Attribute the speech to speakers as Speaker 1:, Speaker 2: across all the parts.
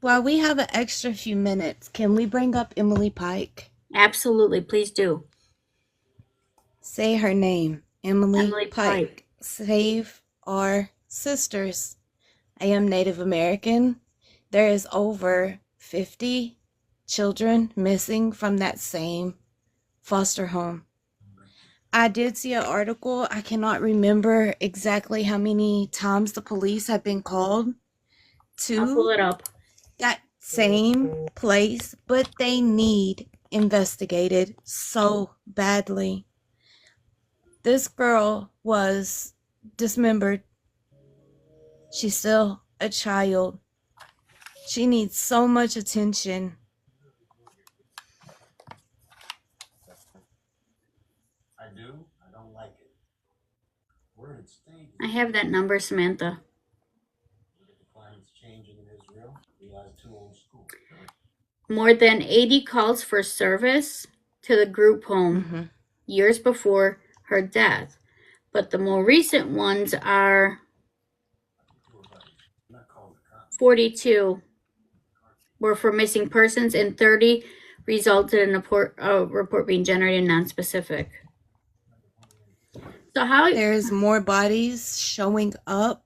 Speaker 1: While we have an extra few minutes, can we bring up Emily Pike?
Speaker 2: Absolutely, please do.
Speaker 1: Say her name, Emily
Speaker 2: Emily Pike.
Speaker 1: Pike. Save our sisters. I am Native American. There is over 50 children missing from that same foster home. I did see an article. I cannot remember exactly how many times the police have been called
Speaker 2: I'll pull
Speaker 1: to
Speaker 2: it up.
Speaker 1: that same place, but they need investigated so badly. This girl was dismembered. She's still a child. She needs so much attention.
Speaker 2: I have that number, Samantha. More than 80 calls for service to the group home years before her death. But the more recent ones are 42 were for missing persons and 30 resulted in a report being generated non-specific. So how
Speaker 1: There's more bodies showing up.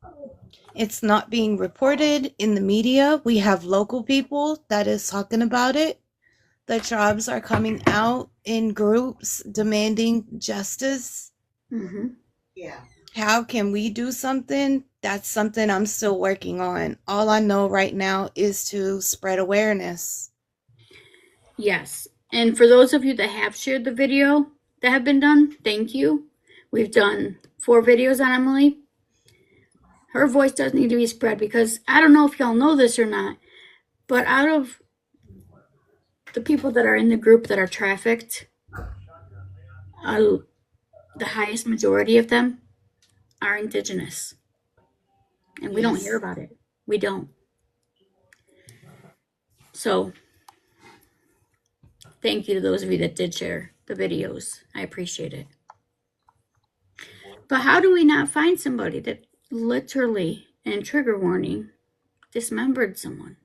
Speaker 1: It's not being reported in the media. We have local people that is talking about it. The tribes are coming out in groups demanding justice.
Speaker 2: Yeah.
Speaker 1: How can we do something? That's something I'm still working on. All I know right now is to spread awareness.
Speaker 2: Yes. And for those of you that have shared the video that have been done, thank you. We've done 4 videos on Emily. Her voice does need to be spread because I don't know if y'all know this or not, but out of the people that are in the group that are trafficked, the highest majority of them are indigenous. And we don't hear about it. We don't. So thank you to those of you that did share the videos. I appreciate it. But how do we not find somebody that literally, and trigger warning, dismembered someone?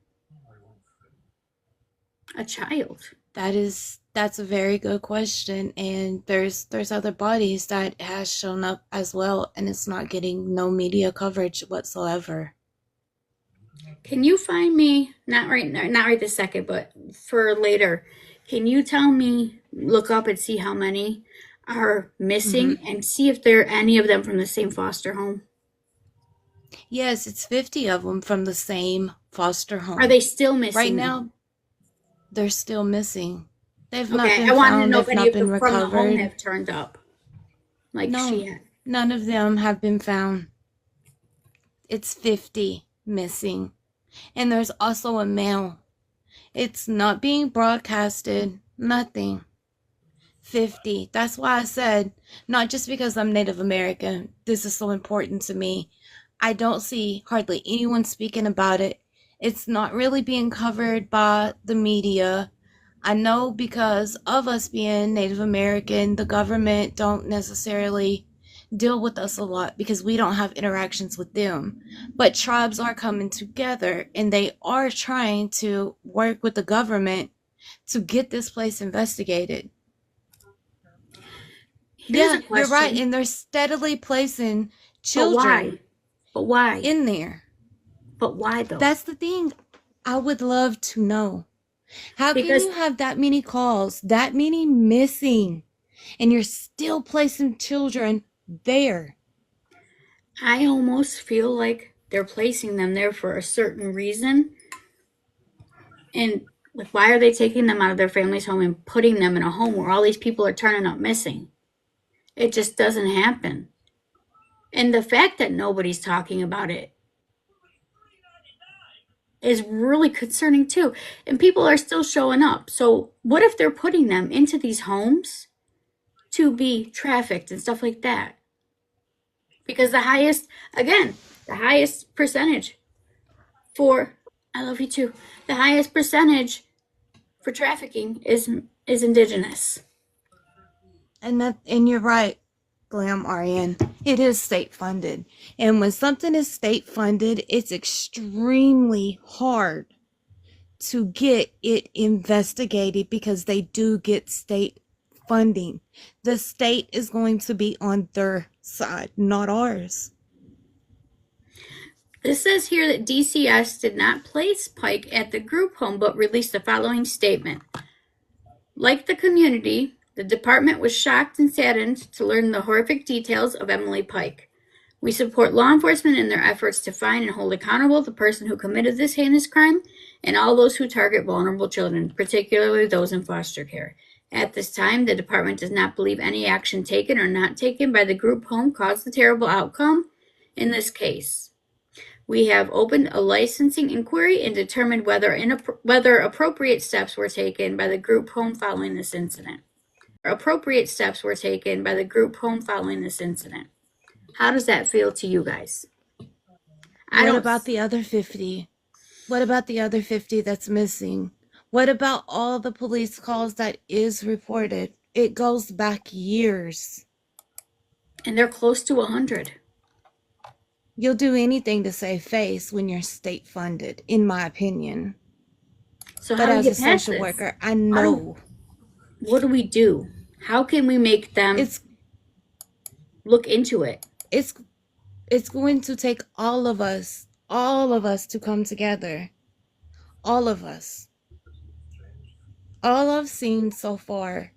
Speaker 2: A child.
Speaker 1: That's a very good question, and there's other bodies that has shown up as well, and it's not getting no media coverage whatsoever.
Speaker 2: Can you find me, not right this second, but for later, can you tell me, look up and see how many are missing and see if there are any of them from the same foster home?
Speaker 1: Yes, it's 50 of them from the same foster home.
Speaker 2: Are they still missing?
Speaker 1: Right now, they're still missing. They've not
Speaker 2: Okay,
Speaker 1: been
Speaker 2: I wanted to
Speaker 1: found.
Speaker 2: know if
Speaker 1: They've
Speaker 2: any
Speaker 1: not
Speaker 2: of
Speaker 1: been
Speaker 2: them from the home
Speaker 1: recovered.
Speaker 2: have turned up. Like
Speaker 1: No,
Speaker 2: she had.
Speaker 1: none of them have been found. It's 50 missing. And there's also a male. It's not being broadcasted. Nothing. 50. That's why I said, not just because I'm Native American, this is so important to me. I don't see hardly anyone speaking about it. It's not really being covered by the media. I know because of us being Native American, the government don't necessarily deal with us a lot because we don't have interactions with them. But tribes are coming together and they are trying to work with the government to get this place investigated. Yeah, you're right. And they're steadily placing children
Speaker 2: But why?
Speaker 1: in there.
Speaker 2: But why though?
Speaker 1: That's the thing I would love to know. How can you have that many calls, that many missing, and you're still placing children there?
Speaker 2: I almost feel like they're placing them there for a certain reason. And like, why are they taking them out of their family's home and putting them in a home where all these people are turning up missing? It just doesn't happen. And the fact that nobody's talking about it is really concerning too. And people are still showing up. So what if they're putting them into these homes to be trafficked and stuff like that? Because the highest percentage for, I love you too, the highest percentage for trafficking is indigenous.
Speaker 1: And you're right. Glam RN. It is state funded. And when something is state funded, it's extremely hard to get it investigated because they do get state funding. The state is going to be on their side, not ours.
Speaker 2: This says here that DCS did not place Pike at the group home, but released the following statement. Like the community, the department was shocked and saddened to learn the horrific details of Emily Pike. We support law enforcement in their efforts to find and hold accountable the person who committed this heinous crime and all those who target vulnerable children, particularly those in foster care. At this time, the department does not believe any action taken or not taken by the group home caused the terrible outcome in this case. We have opened a licensing inquiry and determined whether appropriate steps were taken by the group home following this incident. Appropriate steps were taken by the group home following this incident. How does that feel to you guys?
Speaker 1: What about the other 50? What about the other 50 that's missing? What about all the police calls that is reported? It goes back years.
Speaker 2: And they're close to 100.
Speaker 1: You'll do anything to save face when you're state funded, in my opinion.
Speaker 2: So
Speaker 1: but
Speaker 2: how
Speaker 1: as a social worker, I know.
Speaker 2: What do we do? How can we make them look into it?
Speaker 1: It's going to take all of us to come together. All of us. All I've seen so far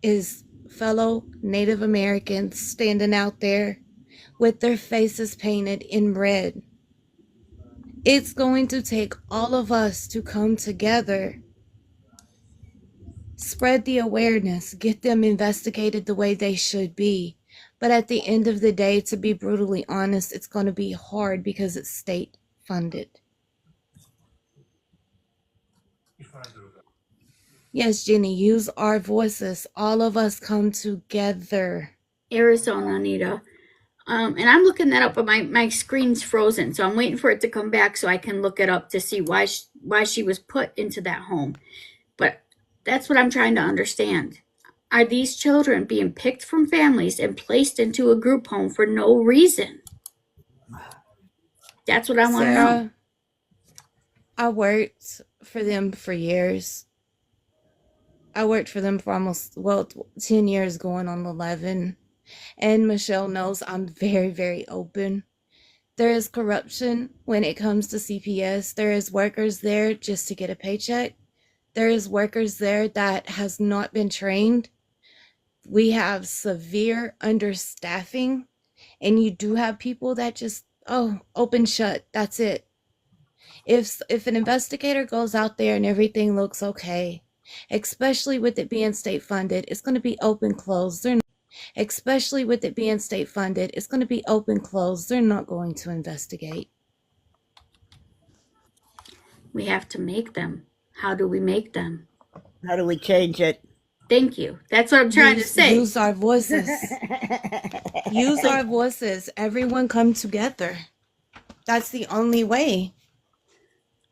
Speaker 1: is fellow Native Americans standing out there with their faces painted in red. It's going to take all of us to come together, spread the awareness, get them investigated the way they should be. But at the end of the day, to be brutally honest, it's going to be hard because it's state funded. Yes, Jenny, use our voices. All of us come together.
Speaker 2: Arizona, Anita. And I'm looking that up, but my screen's frozen, so I'm waiting for it to come back so I can look it up to see why she was put into that home. But that's what I'm trying to understand. Are these children being picked from families and placed into a group home for no reason? That's what I want to know.
Speaker 1: I worked for them for years. I worked for them for almost, 10 years going on 11. And Michelle knows I'm very, very open. There is corruption when it comes to CPS. There is workers there just to get a paycheck. There is workers there that has not been trained. We have severe understaffing. And you do have people that just, open shut. That's it. If an investigator goes out there and everything looks okay, especially with it being state funded, it's going to be open closed. Especially with it being state funded, it's going to be open closed. They're not going to investigate.
Speaker 2: We have to make them. How do we make them?
Speaker 3: How do we change it?
Speaker 2: Thank you. That's what I'm trying to say.
Speaker 1: Use our voices. Use our voices. Everyone come together. That's the only way.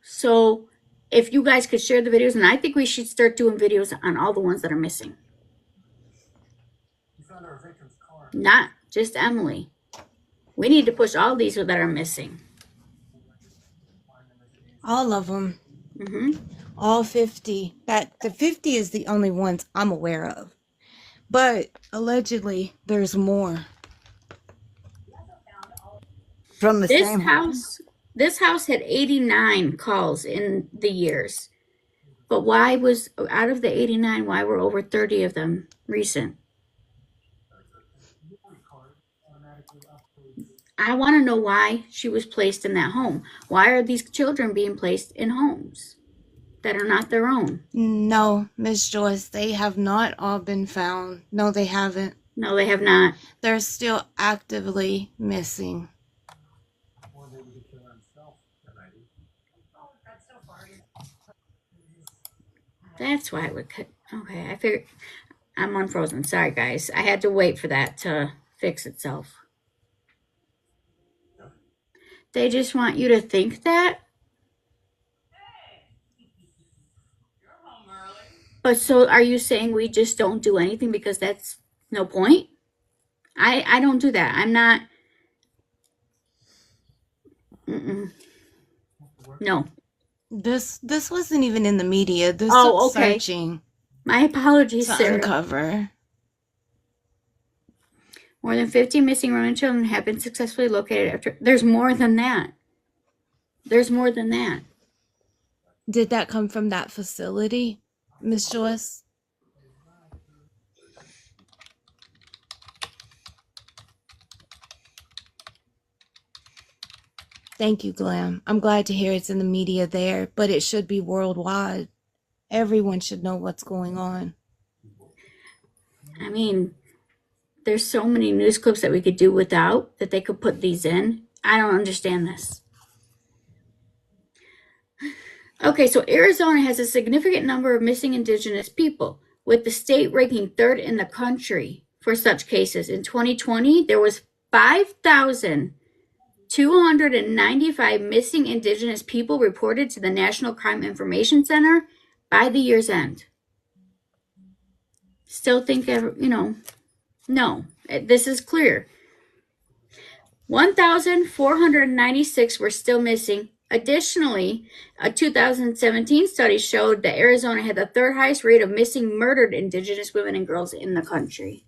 Speaker 2: So if you guys could share the videos, and I think we should start doing videos on all the ones that are missing. Not just Emily. We need to push all these that are missing.
Speaker 1: All of them. All 50. The 50 is the only ones I'm aware of. But allegedly, there's more.
Speaker 3: From the same
Speaker 2: house. This house had 89 calls in the years. But why was, out of the 89, why were over 30 of them recent? I want to know why she was placed in that home. Why are these children being placed in homes that are not their own?
Speaker 1: No, Miss Joyce, they have not all been found. No, they haven't.
Speaker 2: No, they have not.
Speaker 1: They're still actively missing.
Speaker 2: That's why it would cut. Okay, I figured. I'm unfrozen. Sorry, guys. I had to wait for that to fix itself. They just want you to think that? But so are you saying we just don't do anything because that's no point? I don't do that. I'm not. No.
Speaker 1: This wasn't even in the media. This took
Speaker 2: Oh, okay.
Speaker 1: searching
Speaker 2: My apologies,
Speaker 1: to
Speaker 2: Sarah.
Speaker 1: uncover.
Speaker 2: More than 50 missing Roman children have been successfully located after. There's more than that. There's more than that.
Speaker 1: Did that come from that facility, Miss Joyce? Thank you, Glam. I'm glad to hear it's in the media there, but it should be worldwide. Everyone should know what's going on.
Speaker 2: I mean, there's so many news clips that we could do without that they could put these in. I don't understand this. Okay, so Arizona has a significant number of missing indigenous people, with the state ranking third in the country for such cases. In 2020, there was 5,295 missing indigenous people reported to the National Crime Information Center by the year's end. Still think, no, this is clear. 1,496 were still missing. Additionally, a 2017 study showed that Arizona had the third highest rate of missing murdered indigenous women and girls in the country.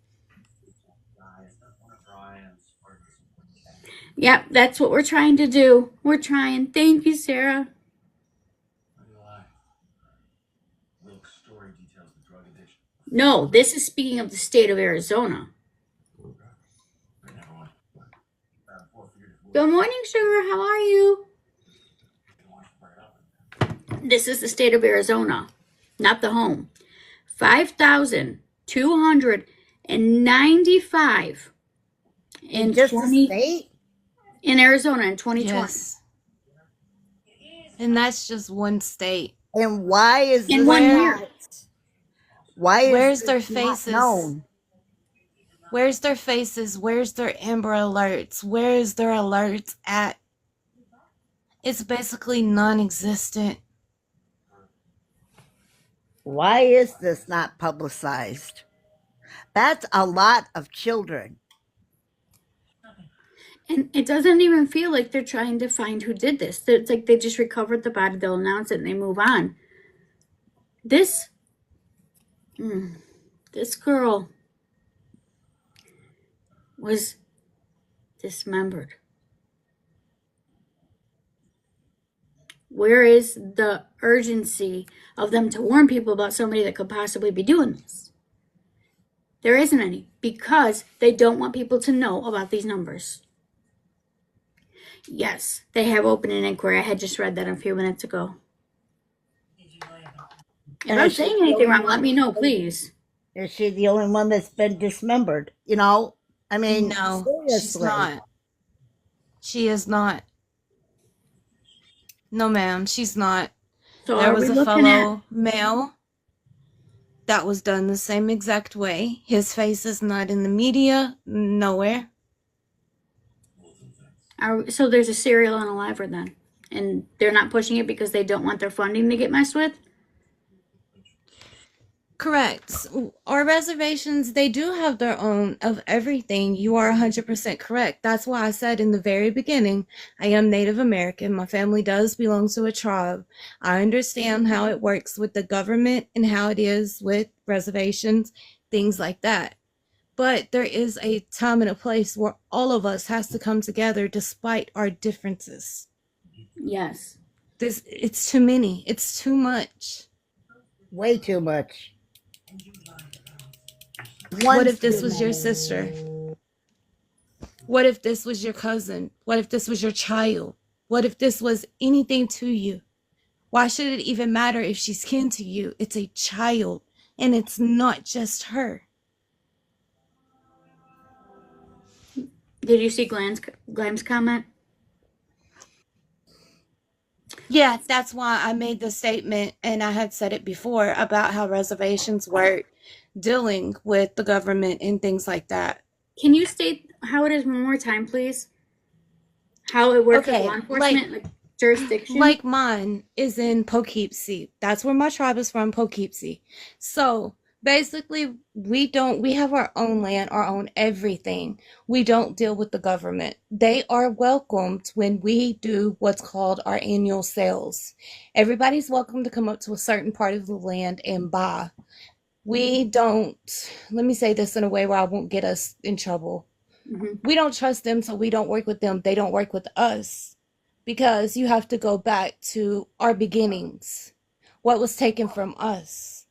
Speaker 2: Yep, that's what we're trying to do. We're trying. Thank you, Sarah. No, this is speaking of the state of Arizona. Good morning, Sugar. How are you? This is the state of Arizona, not the home. 5,295 in
Speaker 3: Just the state?
Speaker 2: in Arizona in 2020.
Speaker 1: Yes. And that's just one state.
Speaker 3: And why is
Speaker 2: In
Speaker 3: this
Speaker 2: 1
Speaker 3: not-
Speaker 2: year.
Speaker 3: Why is
Speaker 1: Where's
Speaker 3: this
Speaker 1: their
Speaker 3: not
Speaker 1: faces?
Speaker 3: known?
Speaker 1: Where's their faces? Where's their Amber Alerts? Where's their alerts at? It's basically non-existent.
Speaker 3: Why is this not publicized? That's a lot of children.
Speaker 2: And it doesn't even feel like they're trying to find who did this. It's like they just recovered the body, they'll announce it, and they move on. This girl was dismembered. Where is the urgency of them to warn people about somebody that could possibly be doing this? There isn't any, because they don't want people to know about these numbers. Yes, they have opened an inquiry. I had just read that a few minutes ago. If I'm saying anything wrong, let me know, please.
Speaker 3: Is she the only one that's been dismembered? I mean,
Speaker 1: No,
Speaker 3: seriously.
Speaker 1: she's not. She is not. No, ma'am, she's not.
Speaker 2: So
Speaker 1: There
Speaker 2: are
Speaker 1: was
Speaker 2: we
Speaker 1: a
Speaker 2: looking
Speaker 1: fellow male that was done the same exact way. His face is not in the media, nowhere.
Speaker 2: so there's a serial on a liver then, and they're not pushing it because they don't want their funding to get messed with?
Speaker 1: Correct. Our reservations, they do have their own of everything. You are 100% correct. That's why I said in the very beginning, I am Native American. My family does belong to a tribe. I understand how it works with the government and how it is with reservations, things like that. But there is a time and a place where all of us has to come together despite our differences.
Speaker 2: Yes.
Speaker 1: It's too many. It's too much.
Speaker 3: Way too much.
Speaker 1: What if this was your sister? What if this was your cousin? What if this was your child? What if this was anything to you? Why should it even matter if she's kin to you? It's a child, and it's not just her.
Speaker 2: Did you see Glam's comment?
Speaker 1: Yeah, that's why I made the statement, and I had said it before, about how reservations work dealing with the government and things like that.
Speaker 2: Can you state how it is one more time, please? How it works with law enforcement, like jurisdiction?
Speaker 1: Like mine is in Poughkeepsie. That's where my tribe is from, Poughkeepsie. So Basically, we have our own land, our own everything. We don't deal with the government. They are welcomed when we do what's called our annual sales. Everybody's welcome to come up to a certain part of the land and buy. We don't, let me say this in a way where I won't get us in trouble. We don't trust them, so we don't work with them. They don't work with us because you have to go back to our beginnings, what was taken from us.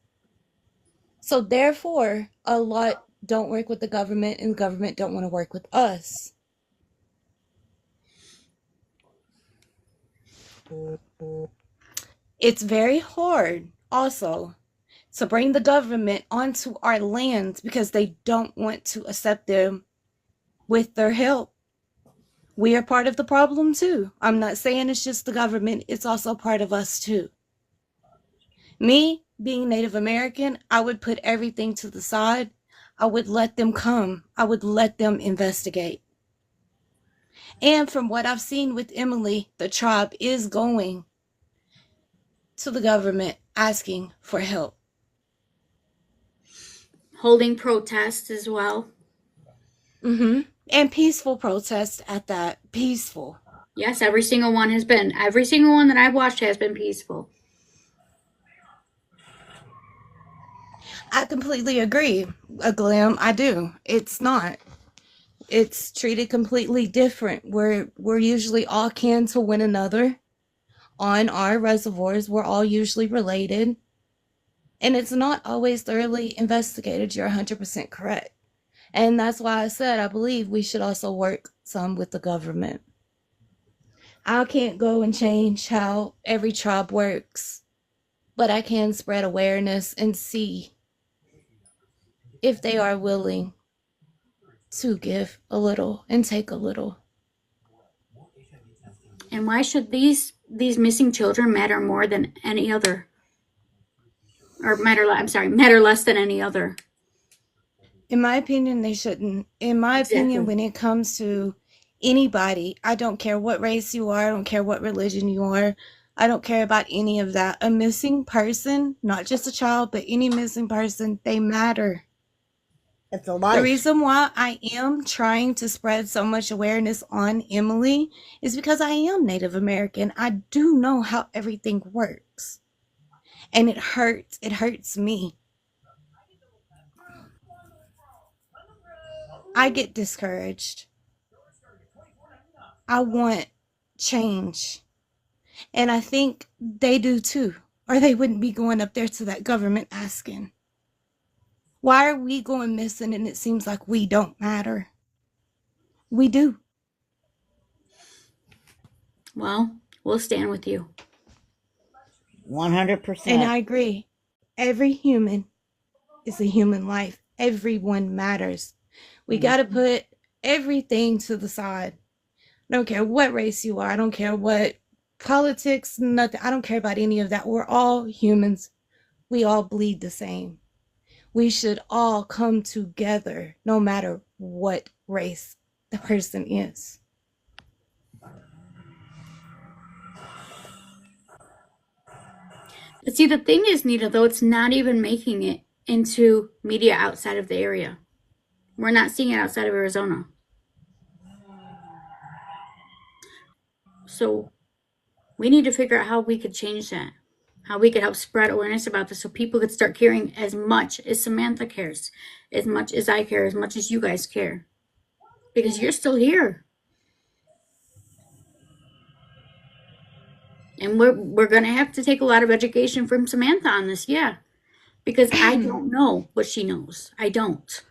Speaker 1: So therefore, a lot don't work with the government, and the government don't want to work with us. It's very hard also to bring the government onto our lands because they don't want to accept them with their help. We are part of the problem too. I'm not saying it's just the government, it's also part of us too. Me, being Native American, I would put everything to the side. I would let them come. I would let them investigate. And from what I've seen with Emily, the tribe is going to the government asking for help.
Speaker 2: Holding protests as well.
Speaker 1: And peaceful protests at that. Peaceful.
Speaker 2: Yes, every single one has been. Every single one that I've watched has been peaceful.
Speaker 1: I completely agree, Glam. I do. It's not. It's treated completely different. We're usually all kin to one another on our reservoirs. We're all usually related. And it's not always thoroughly investigated. You're 100% correct. And that's why I said I believe we should also work some with the government. I can't go and change how every tribe works, but I can spread awareness and see if they are willing to give a little and take a little.
Speaker 2: And why should these missing children matter more than any other? Or matter less than any other?
Speaker 1: In my opinion, they shouldn't. In my opinion, when it comes to anybody, I don't care what race you are, I don't care what religion you are, I don't care about any of that. A missing person, not just a child, but any missing person, they matter.
Speaker 3: It's a life.
Speaker 1: The reason why I am trying to spread so much awareness on Emily is because I am Native American. I do know how everything works. And it hurts. It hurts me. I get discouraged. I want change. And I think they do too. Or they wouldn't be going up there to that government asking. Why are we going missing and it seems like we don't matter? We do.
Speaker 2: Well, we'll stand with you.
Speaker 3: 100%.
Speaker 1: And I agree. Every human is a human life. Everyone matters. We got to put everything to the side. I don't care what race you are. I don't care what politics, nothing. I don't care about any of that. We're all humans. We all bleed the same. We should all come together no matter what race the person is.
Speaker 2: But see, the thing is, Nita, though, it's not even making it into media outside of the area. We're not seeing it outside of Arizona. So we need to figure out how we could change that. How we could help spread awareness about this so people could start caring as much as Samantha cares, as much as I care, as much as you guys care. Because you're still here. And we're going to have to take a lot of education from Samantha on this, yeah. Because I don't know what she knows. I don't.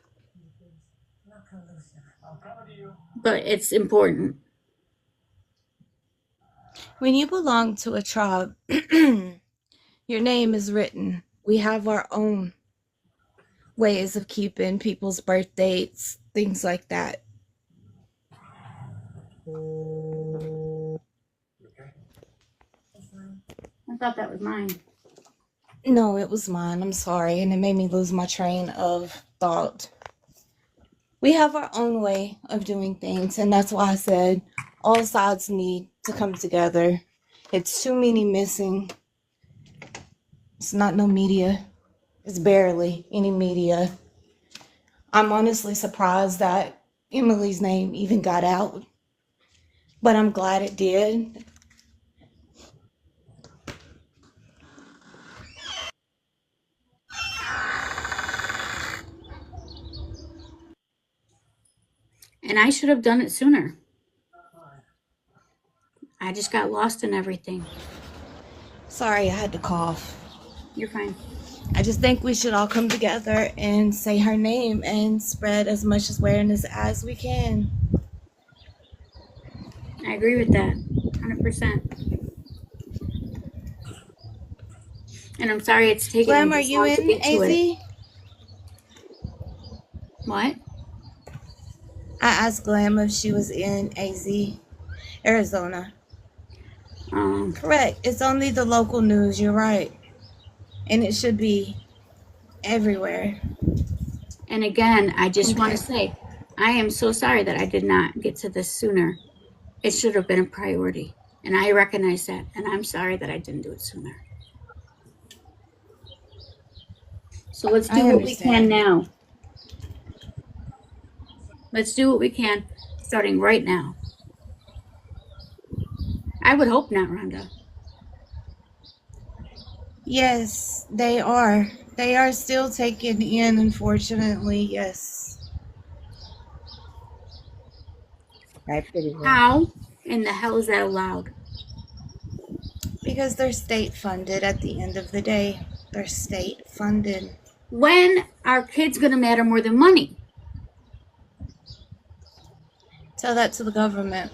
Speaker 2: But it's important.
Speaker 1: When you belong to a tribe, your name is written. We have our own ways of keeping people's birth dates, things like that.
Speaker 2: I thought that was mine.
Speaker 1: No, it was mine. I'm sorry. And it made me lose my train of thought. We have our own way of doing things. And that's why I said all sides need to come together. It's too many missing. It's not no media. It's barely any media. I'm honestly surprised that Emily's name even got out, but I'm glad it did.
Speaker 2: And I should have done it sooner. I just got lost in everything.
Speaker 1: Sorry, I had to cough.
Speaker 2: You're fine.
Speaker 1: I just think we should all come together and say her name and spread as much awareness as we can.
Speaker 2: I agree with that, 100%. And I'm sorry it's taken
Speaker 1: Glam,
Speaker 2: me
Speaker 1: are
Speaker 2: this
Speaker 1: you
Speaker 2: long to
Speaker 1: in
Speaker 2: get to it.
Speaker 1: AZ?
Speaker 2: What?
Speaker 1: I asked Glam if she was in AZ, Arizona. Correct. It's only the local news. You're right. And it should be everywhere.
Speaker 2: And again, I just
Speaker 1: Okay.
Speaker 2: want to say, I am so sorry that I did not get to this sooner. It should have been a priority. And I recognize that. And I'm sorry that I didn't do it sooner. So let's do what we can now. Let's do what we can starting right now. I would hope not, Rhonda.
Speaker 1: Yes, they are. They are still taken in, unfortunately, yes.
Speaker 3: Right, pretty well.
Speaker 2: How in the hell is that allowed?
Speaker 1: Because they're state funded at the end of the day. They're state funded.
Speaker 2: When are kids going to matter more than money?
Speaker 1: Tell that to the government.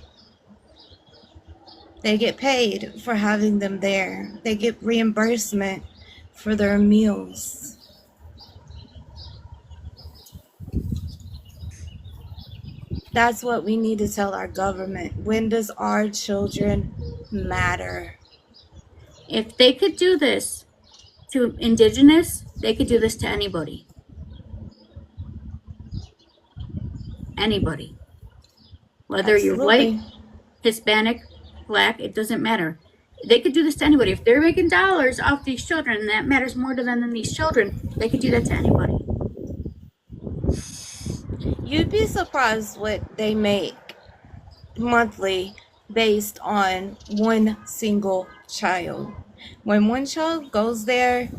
Speaker 1: They get paid for having them there. They get reimbursement for their meals. That's what we need to tell our government. When does our children matter?
Speaker 2: If they could do this to Indigenous, they could do this to anybody. Anybody. Whether you're white, Hispanic, Black, it doesn't matter. They could do this to anybody. If they're making dollars off these children, and that matters more to them than these children, they could do that to anybody.
Speaker 1: You'd be surprised what they make monthly based on one single child. When one child goes there,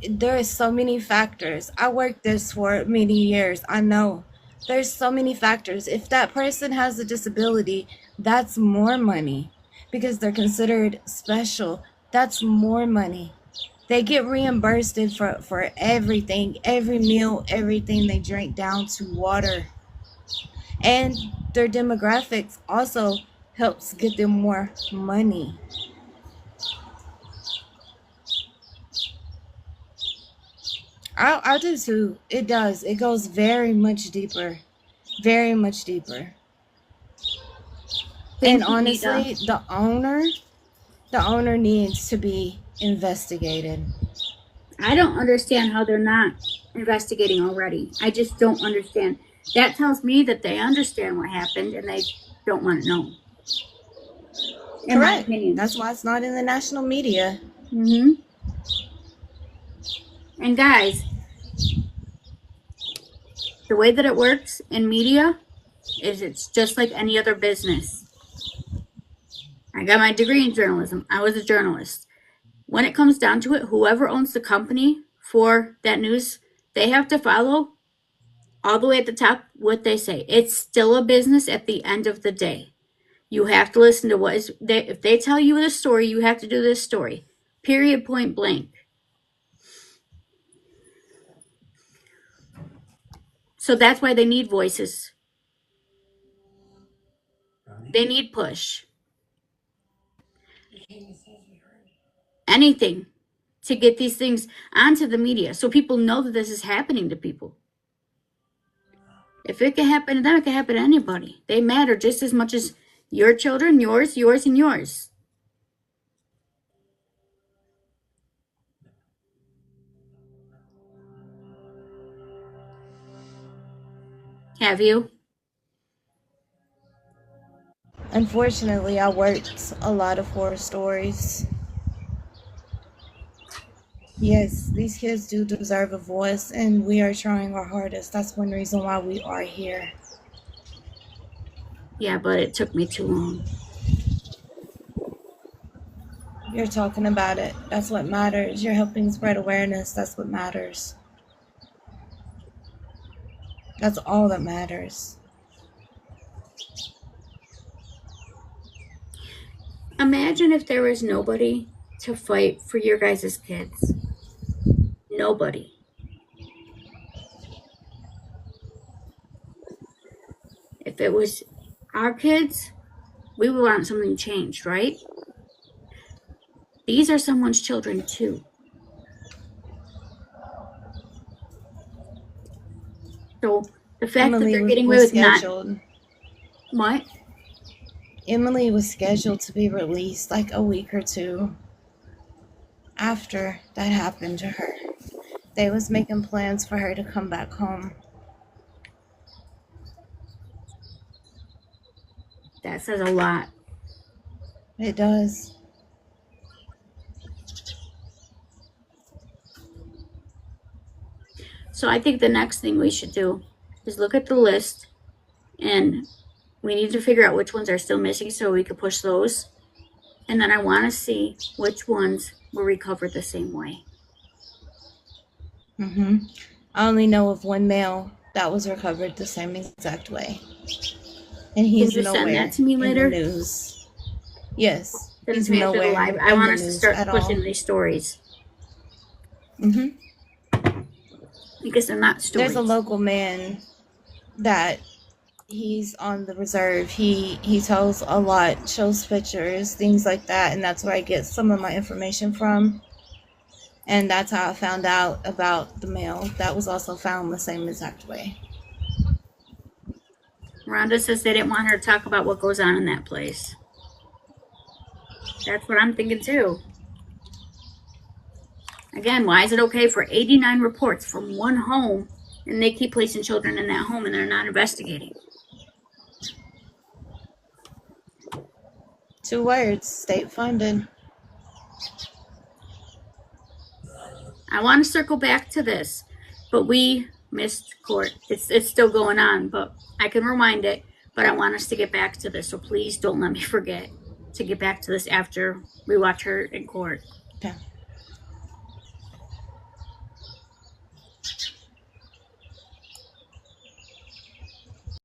Speaker 1: there is so many factors. I worked this for many years. I know there's so many factors. If that person has a disability, that's more money because they're considered special. That's more money. They get reimbursed for everything, every meal, everything they drink down to water. And their demographics also helps get them more money. I do too. It does. It goes very much deeper. Very much deeper. And honestly, the owner needs to be investigated.
Speaker 2: I don't understand how they're not investigating already. I just don't understand. That tells me that they understand what happened and they don't want to know. In my opinion.
Speaker 1: That's why it's not in the national media.
Speaker 2: Mm-hmm. And guys, the way that it works in media is it's just like any other business. I got my degree in journalism. I was a journalist. When it comes down to it, whoever owns the company for that news, they have to follow all the way at the top what they say. It's still a business at the end of the day. You have to listen to what is if they tell you this story, you have to do this story. Period, point blank. So that's why they need voices. They need push. Anything to get these things onto the media so people know that this is happening to people. If it can happen to them, it can happen to anybody. They matter just as much as your children, yours, and yours. Have you?
Speaker 1: Unfortunately, I worked a lot of horror stories. Yes, these kids do deserve a voice, and we are trying our hardest. That's one reason why we are here.
Speaker 2: Yeah, but it took me too long.
Speaker 1: You're talking about it. That's what matters. You're helping spread awareness. That's what matters. That's all that matters.
Speaker 2: Imagine if there was nobody to fight for your guys' kids. Nobody. If it was our kids, we would want something changed, right? These are someone's children too. So the fact that
Speaker 1: Emily
Speaker 2: they're getting away
Speaker 1: was
Speaker 2: with not
Speaker 1: scheduled.
Speaker 2: what?
Speaker 1: Emily was scheduled to be released like a week or two after that happened to her. They was making plans for her to come back home.
Speaker 2: That says a lot.
Speaker 1: It does.
Speaker 2: So I think the next thing we should do is look at the list, and we need to figure out which ones are still missing so we can push those. And then I want to see which ones were recovered the same way.
Speaker 1: I only know of one male that was recovered the same exact way. And
Speaker 2: Can
Speaker 1: he's
Speaker 2: you send
Speaker 1: nowhere
Speaker 2: that to me later?
Speaker 1: in the news. Yes,
Speaker 2: Send it
Speaker 1: he's
Speaker 2: to me after the
Speaker 1: nowhere
Speaker 2: live.
Speaker 1: in
Speaker 2: I want
Speaker 1: the
Speaker 2: us to
Speaker 1: news
Speaker 2: start
Speaker 1: at
Speaker 2: pushing
Speaker 1: all.
Speaker 2: these stories because they're not stories.
Speaker 1: There's a local man that he's on the reserve. He tells a lot, shows pictures, things like that, and that's where I get some of my information from. And that's how I found out about the male that was also found the same exact way.
Speaker 2: Rhonda says they didn't want her to talk about what goes on in that place. That's what I'm thinking too. Again, why is it okay for 89 reports from one home and they keep placing children in that home and they're not investigating?
Speaker 1: 2 words, state funded.
Speaker 2: I want to circle back to this, but we missed court. It's still going on, but I can rewind it. But I want us to get back to this, so please don't let me forget to get back to this after we watch her in court.
Speaker 1: Okay.